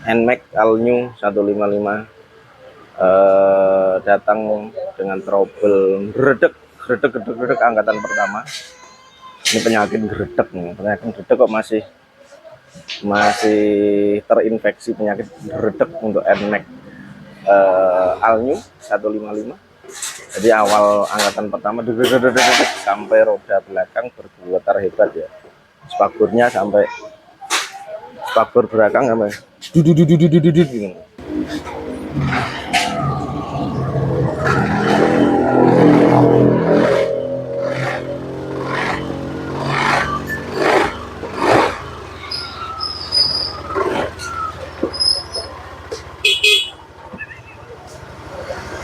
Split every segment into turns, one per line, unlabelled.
NMAX All New 155 datang dengan trouble gredek angkatan pertama. Ini penyakit gredek nih, penyakit gredek kok masih terinfeksi penyakit gredek untuk NMAX All New 155. Jadi awal angkatan pertama sampai roda belakang bergetar hebat ya. Spakbornya sampai spakbor belakang sampai gini.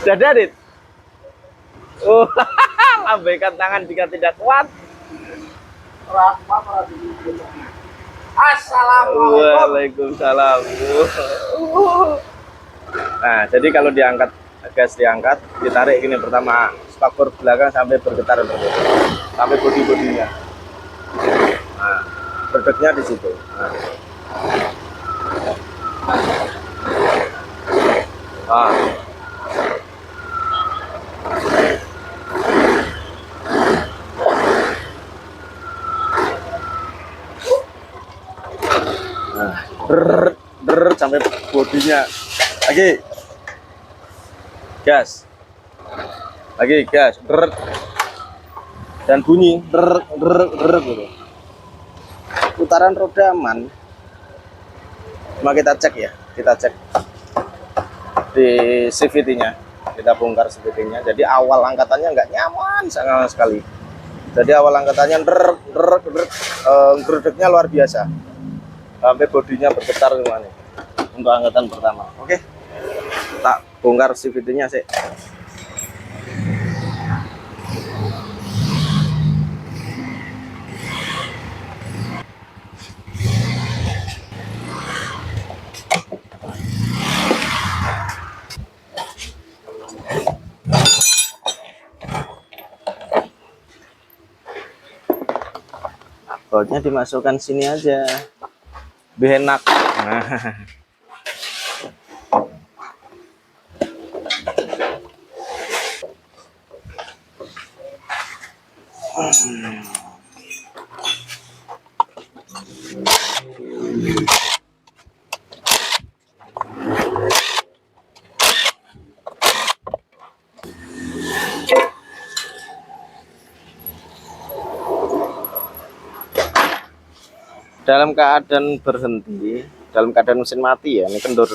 Dadadit. Oh, lambaikan tangan jika tidak kuat. Assalamualaikum. Waalaikumsalam. Nah, jadi kalau diangkat, gas diangkat, ditarik gini pertama spakbor belakang sampai bergetar sampai bodi-bodinya. Nah, berdeknya di situ. Nah. Sampai bodinya lagi gas dan bunyi gitu. Putaran roda aman. Cuma kita cek di CVT-nya, kita bongkar CVT-nya. Jadi awal angkatannya nggak nyaman sama sekali. Jadi awal angkatannya gredeknya luar biasa sampai bodinya bergetar gimana untuk angkatan pertama. Oke, tak bongkar CVT-nya sih. Bautnya dimasukkan sini aja, lebih enak. Nah. Dalam keadaan berhenti, dalam keadaan mesin mati ya, ini kendor,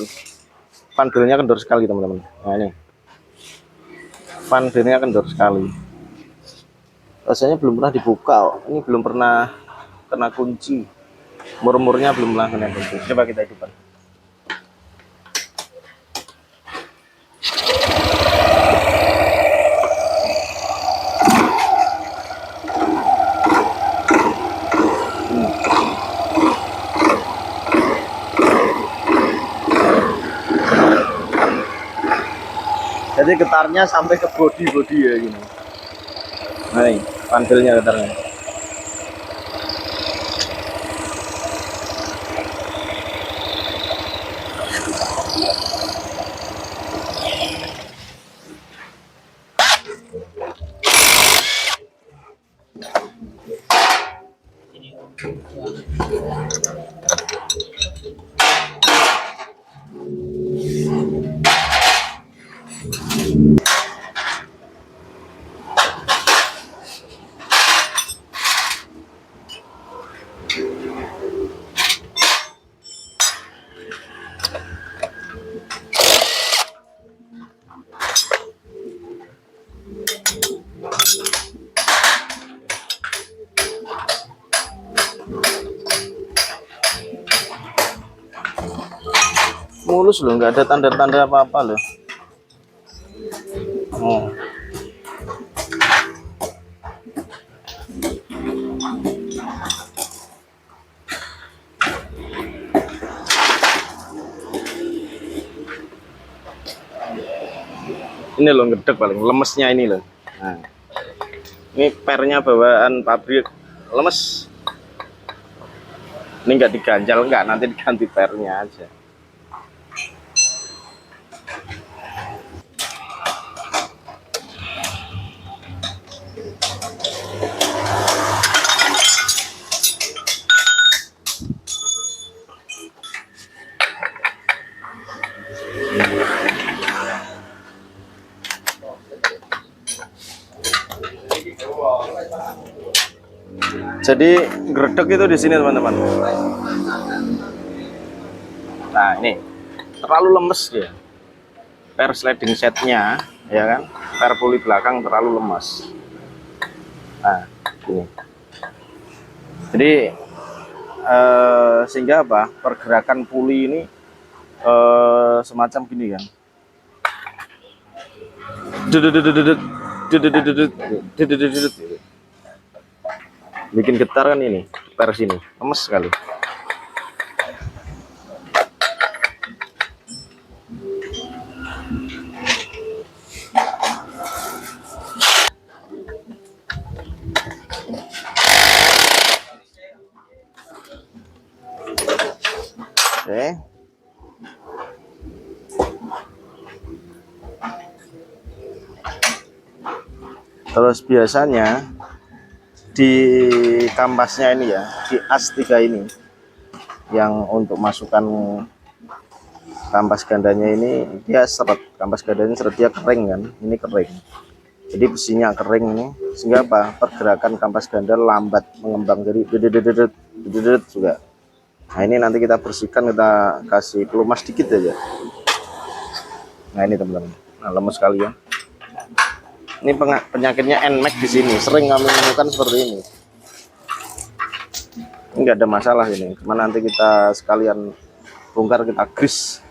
pandelnya kendor sekali teman-teman. Nah ini pandelnya kendor sekali, rasanya belum pernah dibuka, ini belum pernah kena kunci, murmurnya belum pernah kena kunci. Coba kita hidupkan. Jadi getarnya sampai ke bodi ya gini. Nah ini pandelnya getarnya. Mulus loh, nggak ada tanda-tanda apa-apa loh. Oh. Ini loh ngedek paling lemesnya ini loh. Nah, ini pernya bawaan pabrik lemes. Ini nggak diganjal, nggak, nanti diganti pernya aja. Jadi gredek itu di sini teman-teman. Nah ini terlalu lemes dia. Per sliding setnya, ya kan? Per puli belakang terlalu lemas. Nah ini. Jadi sehingga apa? Pergerakan puli ini semacam gini kan. Bikin getar kan ini per sini, lemes sekali. Oke. Terus biasanya di kampasnya ini ya, di as 3 ini yang untuk masukan kampas gandanya ini dia seret, kampas gandanya seret, dia kering kan, ini kering. Jadi besinya kering ini, sehingga apa? Pergerakan kampas ganda lambat mengembang, jadi dedet juga. Nah ini nanti kita bersihkan, kita kasih pelumas dikit aja. Nah ini teman-teman, nah lemes sekali ya. Ini penyakitnya NMAX di sini, sering kami menemukan seperti ini. Enggak ada masalah ini, cuma nanti kita sekalian bongkar, kita grease.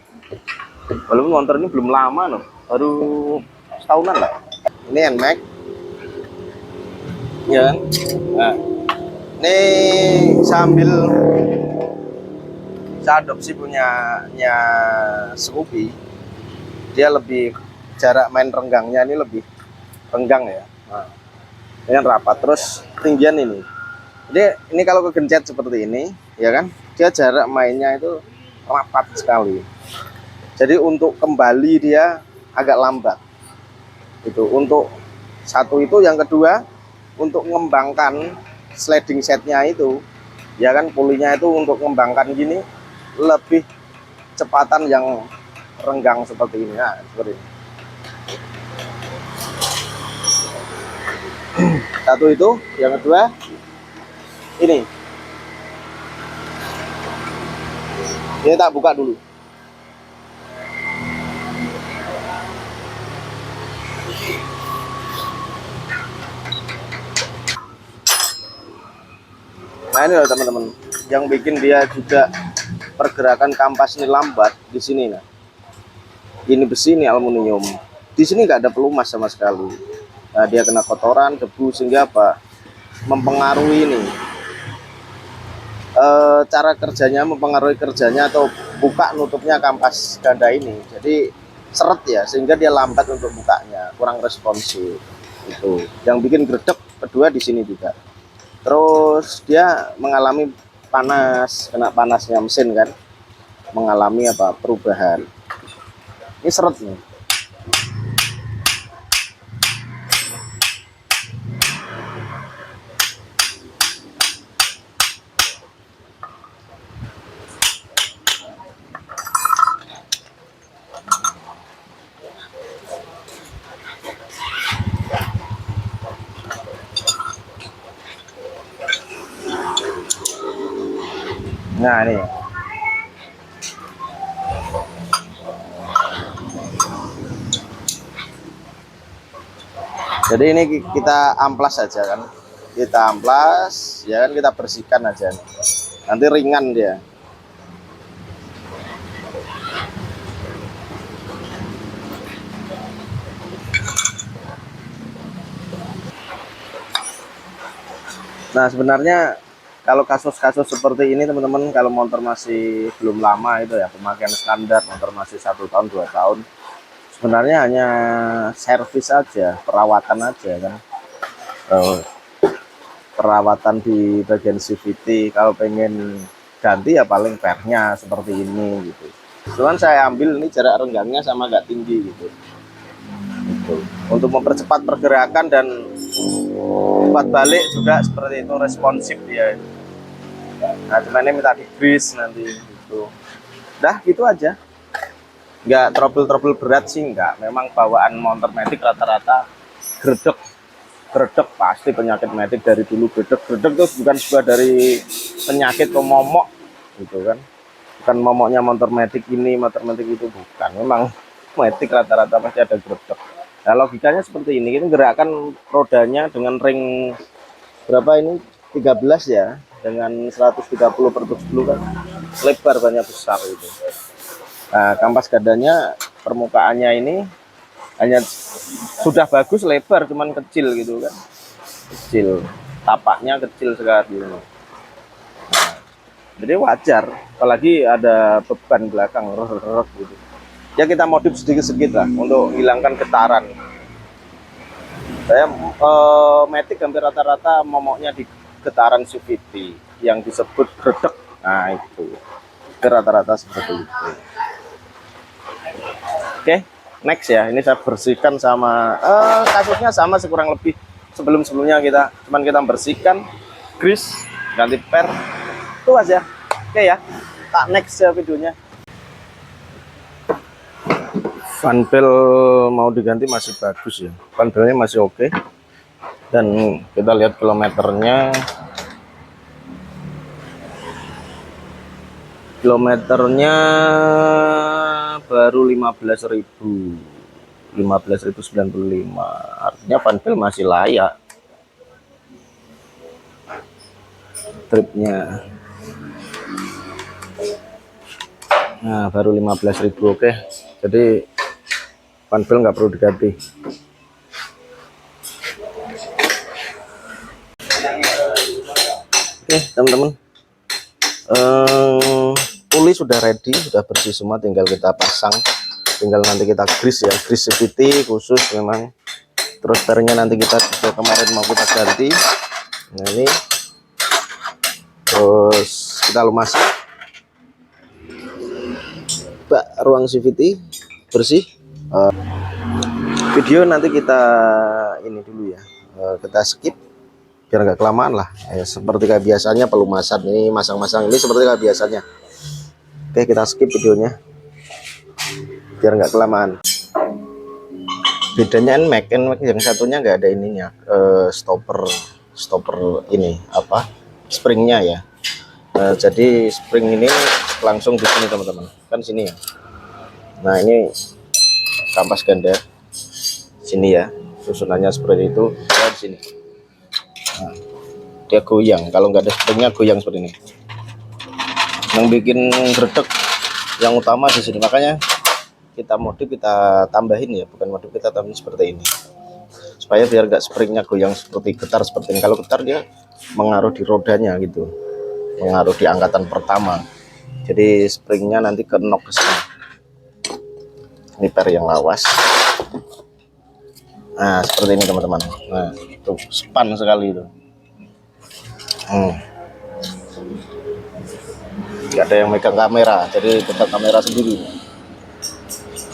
Walaupun motor ini belum lama loh, baru setahunan lah. Ini NMAX, ya kan? Nah, ini sambil saya adopsi punyanya Scoopy, dia lebih jarak main renggangnya ini lebih renggang ya. Nah, ini kan rapat, terus tinggian ini. Jadi ini kalau kegencet seperti ini, ya kan, dia jarak mainnya itu rapat sekali. Jadi untuk kembali dia agak lambat. Itu untuk satu itu, yang kedua untuk mengembangkan sliding setnya itu, ya kan, pulinya itu untuk mengembangkan gini lebih cepatan yang renggang seperti ini. Nah, seperti ini. Satu itu, yang kedua ini tak buka dulu. Nah ini loh teman-teman, yang bikin dia juga pergerakan kampas ini lambat di sini. Nah ini besi, ini aluminium, di sini nggak ada pelumas sama sekali. Nah, dia kena kotoran, debu, sehingga apa? Mempengaruhi ini. Cara kerjanya, mempengaruhi kerjanya atau buka nutupnya kampas ganda ini. Jadi seret ya, sehingga dia lambat untuk bukanya, kurang responsif. Itu yang bikin gredek. Kedua di sini juga. Terus dia mengalami panas, kena panasnya mesin kan, mengalami apa? Perubahan. Ini seret nih. Nah ini jadi ini kita amplas saja kan, kita amplas ya kan, kita bersihkan aja, nanti ringan dia. Nah sebenarnya kalau kasus-kasus seperti ini teman-teman, kalau motor masih belum lama itu ya, pemakaian standar, motor masih 1 tahun 2 tahun, sebenarnya hanya servis aja, perawatan aja kan. Perawatan di bagian CVT, kalau pengen ganti ya paling pernya seperti ini gitu. Cuman saya ambil ini jarak renggangnya sama agak tinggi gitu. Untuk mempercepat pergerakan dan buat balik juga seperti itu, responsif dia. Nah cuman ini minta di grease nanti gitu. Dah gitu aja, nggak trouble berat sih, nggak. Memang bawaan motor metik rata-rata gredek Gredeg pasti penyakit metik dari dulu. Gredeg itu bukan sebuah dari penyakit pemomok gitu kan, bukan momoknya motor metik ini motor metik itu, bukan. Memang metik rata-rata pasti ada gredeg. Nah logikanya seperti ini gerakan rodanya dengan ring berapa ini, 13 ya, dengan 130 per 70 kan lebar banyak besar itu. Nah kampas gandanya permukaannya ini hanya sudah bagus lebar cuman kecil gitu kan, kecil, tapaknya kecil sekali. Nah, jadi wajar, apalagi ada beban belakang gitu. Ya kita modif sedikit-sedikit lah untuk hilangkan getaran. Saya Matic hampir rata-rata momoknya di getaran CVT yang disebut gredeg. Nah itu rata-rata seperti itu. Oke, next ya. Ini saya bersihkan sama kasusnya sama sekurang lebih sebelum-sebelumnya, kita bersihkan, grease, ganti per, itu aja. Oke ya, tak next ya videonya. Fan bel mau diganti masih bagus ya, fan belnya masih oke. Dan kita lihat kilometernya baru 15.095, artinya fan bel masih layak tripnya. Nah baru 15.000, oke. Jadi fan bel nggak perlu diganti. Oke teman-teman, puli sudah ready, sudah bersih semua, tinggal kita pasang, tinggal nanti kita grease ya, grease CVT khusus memang. Terus pernya nanti kita kemarin mau kita ganti. Nah ini, terus kita lumasi bak ruang CVT bersih. Video nanti kita ini dulu ya, kita skip biar nggak kelamaan lah ya, seperti kayak biasanya pelumasan ini, masang-masang ini seperti kayak biasanya. Oke kita skip videonya biar nggak kelamaan. Bedanya NMAX yang satunya nggak ada ininya, stopper ini apa, springnya ya. Jadi spring ini langsung di sini teman-teman, kan sini ya. Nah ini kampas ganda sini ya, susunannya seperti itu ya, di sini. Nah, dia goyang, kalau nggak ada springnya goyang seperti ini. Yang bikin gredeg yang utama di sini, makanya kita modif, kita tambahin ya, bukan modif, kita tambahin seperti ini supaya biar nggak springnya goyang seperti getar seperti ini. Kalau getar dia mengaruh di rodanya gitu, mengaruh di angkatan pertama. Jadi springnya nanti ke knock ke sini. Ini per yang lawas. Nah seperti ini teman-teman. Nah itu span sekali itu. Gak ada yang megang kamera, jadi tetap kamera sendiri.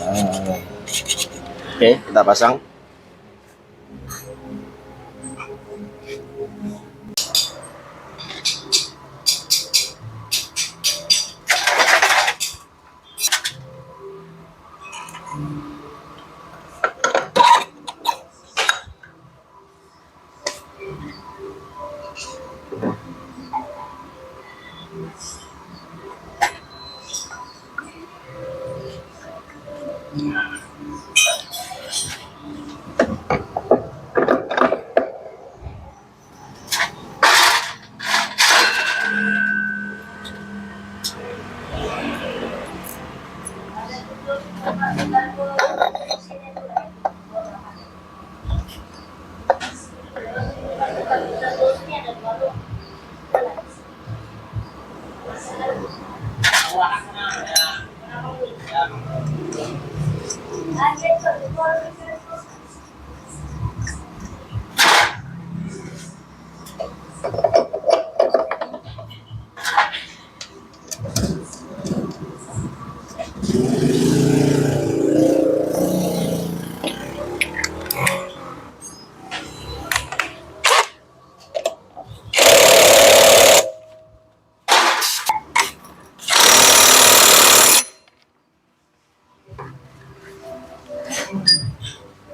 Nah, oke kita pasang.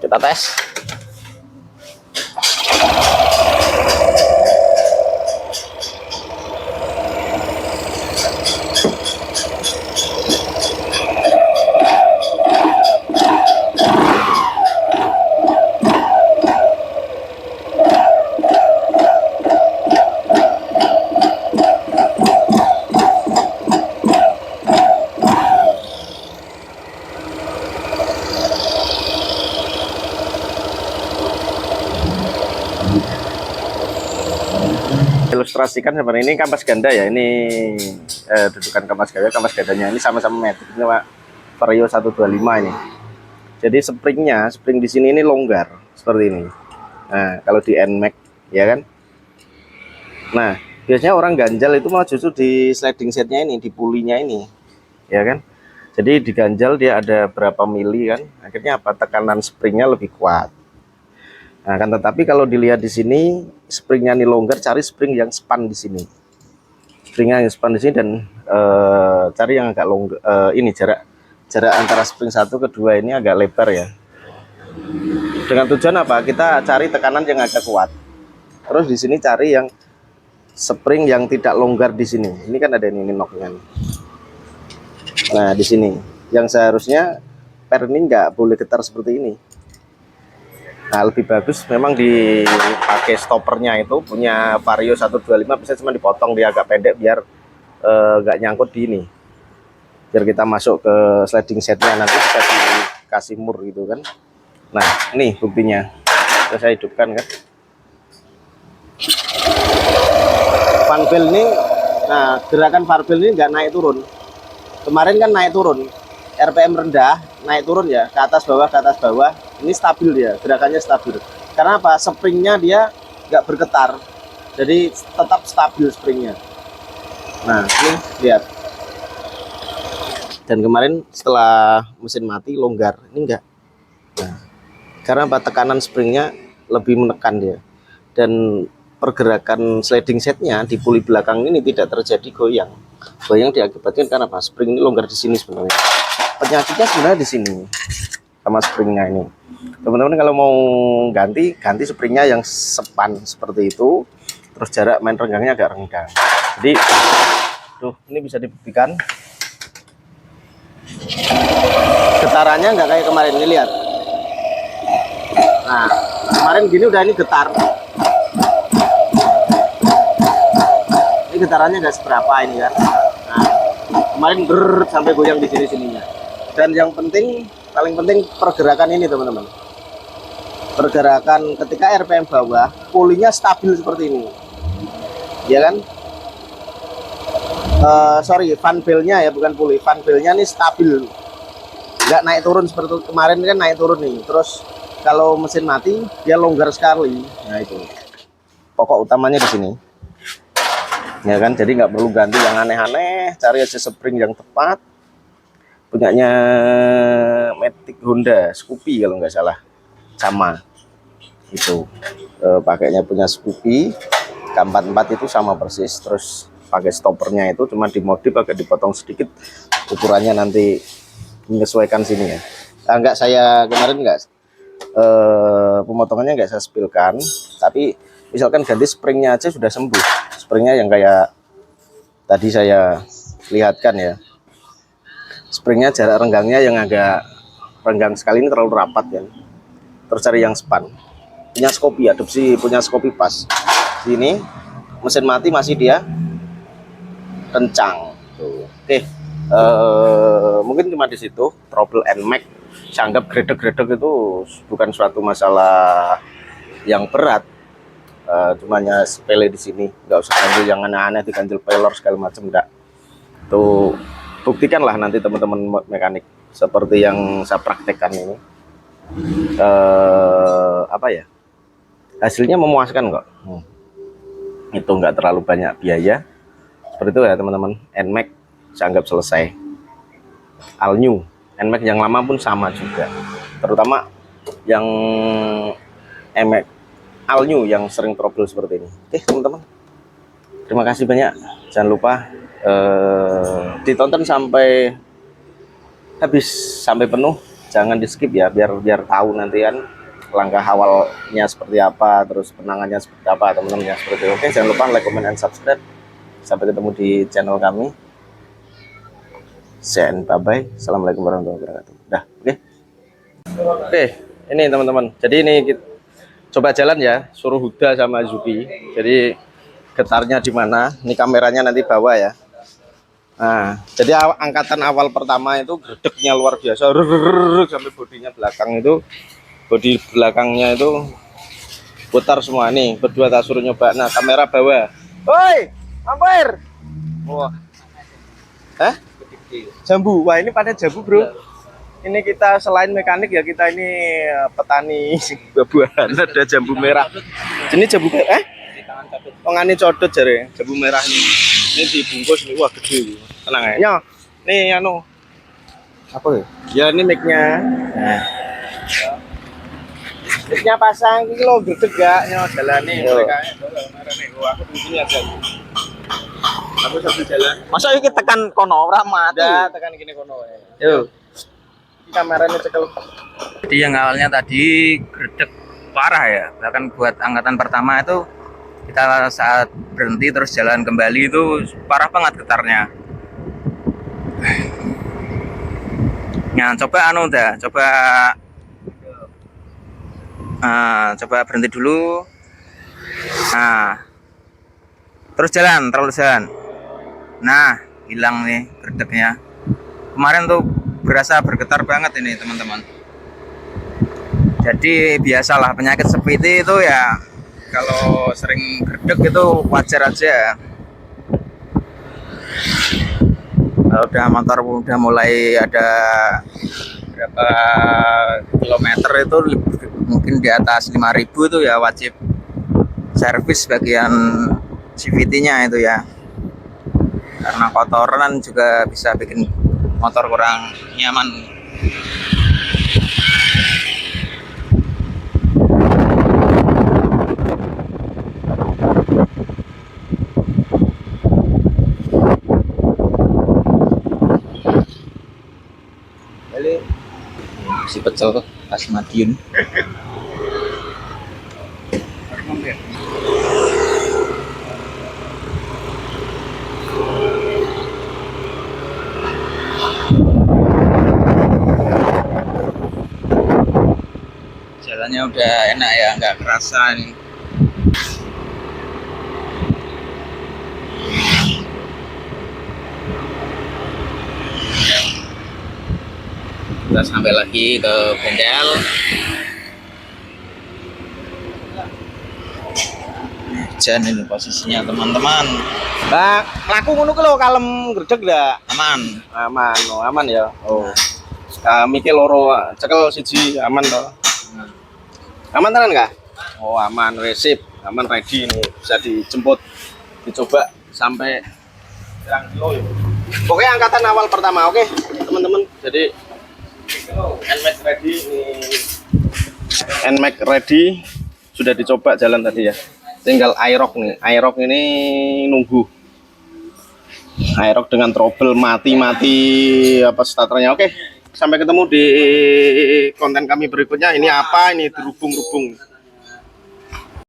Kita tes. ilustrasikan seperti ini kampas ganda ya. Ini dudukan kampas ganda. Kampas gandanya ini sama-sama metik. Ini Vario 125 ini. Jadi spring di sini ini longgar seperti ini. Nah, kalau di NMAX ya kan. Nah, biasanya orang ganjal itu malah justru di sliding setnya ini, di pulinya ini, ya kan. Jadi diganjal dia ada berapa mili kan, akhirnya apa, tekanan springnya lebih kuat. Nah, kan tetapi kalau dilihat di sini springnya ini longgar, cari spring yang span di sini. Springnya yang span di sini dan cari yang agak longgar. Ini jarak antara spring satu ke dua ini agak lebar ya. Dengan tujuan apa? Kita cari tekanan yang agak kuat. Terus di sini cari yang spring yang tidak longgar di sini. Ini kan ada ini noknya. Nah, di sini yang seharusnya per ini nggak boleh getar seperti ini. Nah, lebih bagus memang dipakai stoppernya itu punya Vario 125, bisa cuma dipotong dia agak pendek biar nggak nyangkut di ini. Biar kita masuk ke sliding setnya nanti bisa dikasih mur gitu kan. Nah, ini buktinya. Sudah saya hidupkan kan. Fanbel ini, nah gerakan Fanbel ini nggak naik turun. Kemarin kan naik turun, RPM rendah, naik turun ya, ke atas bawah, ke atas bawah. Ini stabil dia, gerakannya stabil. Karena apa? Springnya dia nggak bergetar, jadi tetap stabil springnya. Nah, ini lihat. Dan kemarin setelah mesin mati longgar, ini enggak. Nah, karena apa? Tekanan springnya lebih menekan dia. Dan pergerakan sliding setnya di puli belakang ini tidak terjadi goyang. Goyang diakibatkan karena apa? Spring ini longgar di sini sebenarnya. Penyakitnya sebenarnya di sini sama springnya ini. Teman-teman kalau mau ganti springnya yang sepan seperti itu. Terus jarak main renggangnya agak renggang. Jadi, tuh ini bisa dibuktikan. Getarannya nggak kayak kemarin, ini lihat. Nah, kemarin gini udah ini getar. Ini getarannya nggak seberapa ini kan. Nah, kemarin sampai goyang di sini-sininya. Dan yang penting, paling penting pergerakan ini teman-teman. Pergerakan ketika RPM bawah, pulinya stabil seperti ini. Ya kan? Sorry, fanbelnya ya, bukan puli. Fanbelnya ini stabil. Nggak naik turun seperti kemarin kan naik turun nih. Terus kalau mesin mati dia longgar sekali. Nah itu pokok utamanya di sini ya kan. Jadi nggak perlu ganti yang aneh-aneh, cari aja spring yang tepat. Punyanya Matic Honda Scoopy kalau nggak salah, sama itu pakainya punya Scoopy K44 itu sama persis. Terus pakai stoppernya itu cuma dimodif agak dipotong sedikit, ukurannya nanti menyesuaikan sini ya. Enggak, saya kemarin enggak pemotongannya enggak saya spillkan, tapi misalkan ganti springnya aja sudah sembuh. Springnya yang kayak tadi saya lihatkan ya, springnya jarak renggangnya yang agak renggang sekali, ini terlalu rapat ya. Terus cari yang span, punya Scoopy, adopsi punya Scoopy pas. Sini mesin mati masih dia kencang tuh. Oke, mungkin cuma di situ. Trouble NMAX, saya anggap gredek-gredek itu bukan suatu masalah yang berat, cumanya sepele di sini. Nggak usah ganjil yang aneh-aneh, diganjil pelor segala macam, enggak. Tuh buktikanlah nanti teman-teman mekanik seperti yang saya praktekkan ini. Apa ya, hasilnya memuaskan kok. Itu nggak terlalu banyak biaya. Seperti itu ya teman-teman. NMAX saya anggap selesai. All new NMAX yang lama pun sama juga, terutama yang NMAX all new yang sering trouble seperti ini. Oke teman-teman, terima kasih banyak. Jangan lupa ditonton sampai habis, sampai penuh, jangan di skip ya, biar tahu nanti kan langkah awalnya seperti apa, terus penangannya seperti apa teman-teman ya, seperti itu. Oke, jangan lupa like, comment, and subscribe. Sampai ketemu di channel kami. Bye-bye. Assalamualaikum warahmatullahi wabarakatuh. Dah, oke. Oke, ini teman-teman. Jadi ini kita coba jalan ya, suruh Huda sama Zubi. Jadi getarnya di mana? Ini kameranya nanti bawa ya. Nah, jadi angkatan awal pertama itu gredeknya luar biasa, sampai bodinya belakang itu, bodi belakangnya itu putar semua nih. Berdua tak suruh nyoba. Nah, kamera bawah. Woi, mampir. Wah. Hah? Jambu. Wah, ini pada jambu, Bro. Ini kita selain mekanik ya, kita ini petani buah-buahan. Ada jambu merah. Ini jambu merah. Pengani codot jare, jambu merah ini. Ini dibungkus nih, wah gede. Tenang aja. Ya, nih anu. Apa ya? Ya ini mic-nya. Nah. Mic-nya pasang iki lho gede gak nyo jalane mereka. Aku di sini aja. Aku sambil jalan.
Masa iki tekan kono ora mati?
Udah tekan gini kono ya. Yo. Kameranya cekel.
Jadi yang awalnya tadi gredeg parah ya. Bahkan buat angkatan pertama itu kita saat berhenti terus jalan kembali itu parah banget getarnya. Nah, coba coba berhenti dulu. Nah, terus terus jalan. Nah, hilang nih gredegnya. Kemarin tuh berasa bergetar banget ini teman-teman. Jadi biasalah penyakit seperti itu ya. Kalau sering gredeg itu wajar aja. Kalau udah motor udah mulai ada berapa kilometer itu mungkin di atas 5.000 itu ya wajib servis bagian CVT-nya itu ya. Karena kotoran juga bisa bikin motor kurang nyaman. Si pecel pas Madiun. Jalannya udah enak ya, nggak kerasa nih. Kita sampai lagi ke bengkel. Hujan ini posisinya teman-teman.
Nah, laku ngono ki lho kalem gredeg ndak?
Aman.
Aman, oh, aman ya. Oh. Kami ki loro cekel siji aman to. Aman tenan enggak? Oh, aman, resip, aman ready nih. Bisa dijemput, dicoba sampai berapa kilo ya. Pokoknya angkatan awal pertama, oke, teman-teman. Jadi NMAX ready nih. NMAX ready sudah dicoba jalan tadi ya. Tinggal Aerox nih. Aerox ini nunggu. Aerox dengan trouble mati-mati apa starternya. Oke, sampai ketemu di konten kami berikutnya. Ini apa? Ini dirubung-rubung.